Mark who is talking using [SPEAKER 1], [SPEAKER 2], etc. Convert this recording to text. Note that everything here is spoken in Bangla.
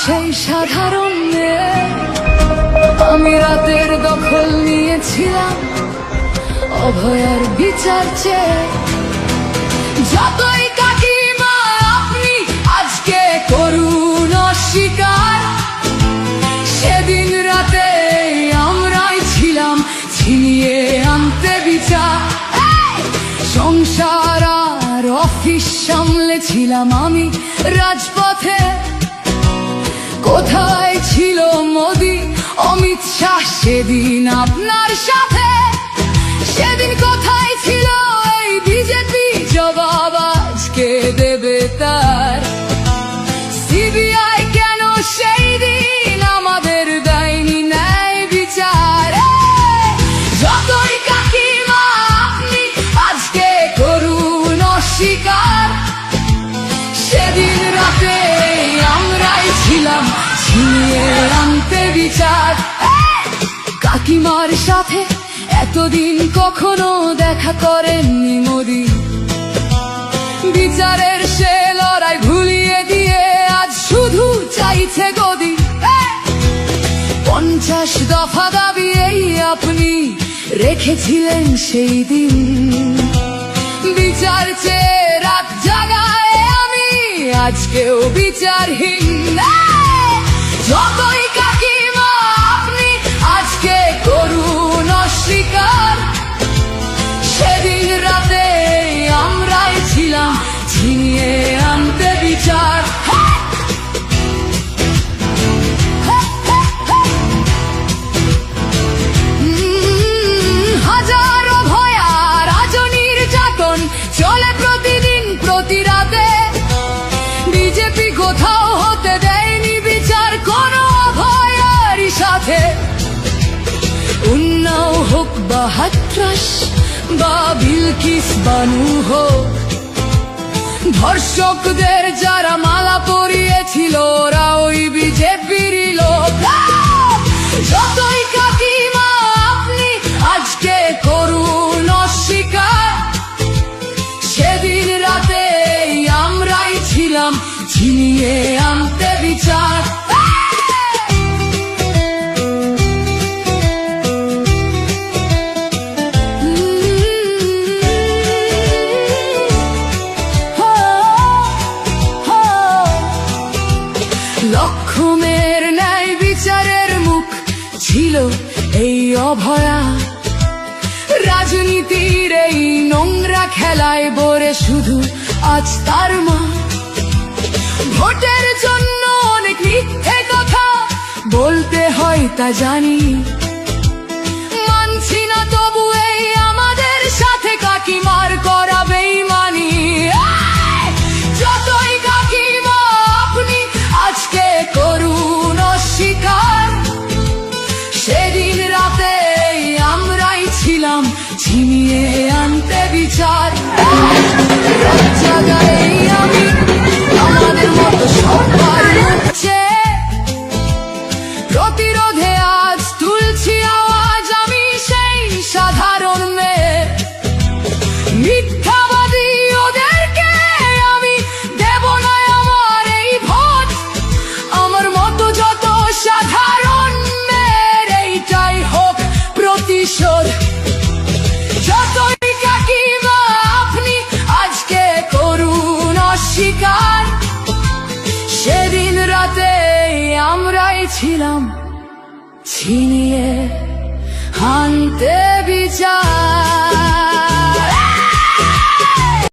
[SPEAKER 1] সেই সাধারণ মেয়ে। আমি রাতের দখল নিয়েছিলাম অভয়ার বিচার চেয়ে। যতই কাকিমা আপনি আজকে করুন অস্বীকার, সেদিন রাতে আমরাই ছিলাম ছিনিয়ে আনতে বিচার। সংসার আর অফিস সামলেছিলাম আমি রাজপথে। কোথায় ছিল মোদি অমিত শাহ সেদিন আপনার সাথে? সেদিন কোথায় ছিল এই বিজেপি? জবাব আজকে দেবে তার। সিবিআই কেন সেই দিন আমাদের দেয়নি ন্যায় বিচার? যতই কাকিমা আপনি আজকে করুন অস্বীকার, সেদিন রাতে আমরাই ছিলাম ছিনিয়ে আনতে বিচার। কাকিমার সাথে এতদিন কখনো দেখা করেননি মোদি। বিচারের সে লড়াই ভুলিয়ে দিয়ে আজ শুধু চাইছে গদি। 50 দফা দাবি এই আপনি রেখেছিলেন সেই দিন। বিচার চেয়ে রাত জাগায় আমি আজকেও বিচারহীন। যতই কাকিমা আপনি আজকে করুন অস্বীকার, সেদিন রাতে আমরাই ছিলাম ছিনিয়ে আনতে বিচার। হাজারো ভয়া রাজনীর যাতন চলে প্রতিদিন প্রতি রাতে। বিজেপি কোথাও হতে দেয়নি বিচার কোনো অভয়ারই সাথে। উন্নাও হোক বা হাতরাস বা বিলকিস বানু হোক, ধর্ষকদের যারা মালা পরিয়েছিল ওরা ওই বিজেপিরই লোক। যতই কাকিমা আপনি আজকে করুন অস্বীকার, সেদিন রাতে আমরাই ছিলাম ছিনিয়ে আনতে বিচার। লক্ষ্মণের ন্যায় বিচারের মুখ ছিল এই অভয়া। রাজনীতির এই নোংরা খেলায় বরে শুধু আজ তার মা। ভোটের জন্য অনেক মিথ্যে কথা বলতে হয় তা জানি, মানছি না তবু এই আমাদের সাথে কাকিমার করা বেইমানি। যতই কাকিমা আপনি আজকে করুন অস্বীকার, সেদিন রাতে আমরাই ছিলাম ছিনিয়ে আনতে বিচার। জায়গায় আমি আমাদের মতো সবাই উঠছে, প্রতিরোধে আজ তুলছি আওয়াজ আমি সেই সাধারণ মেয়ে। মিথ্যাবাদী ওদেরকে আমি দেব না আমার এই ভোট। আমার মতো যত সাধারণ মেয়ের এইটাই হোক প্রতিশোধ। যতই কাকিমা আপনি আজকে করুন অস্বীকার, সেদিন রাতে আমরাই ছিলাম ছিনিয়ে আনতে বিচার।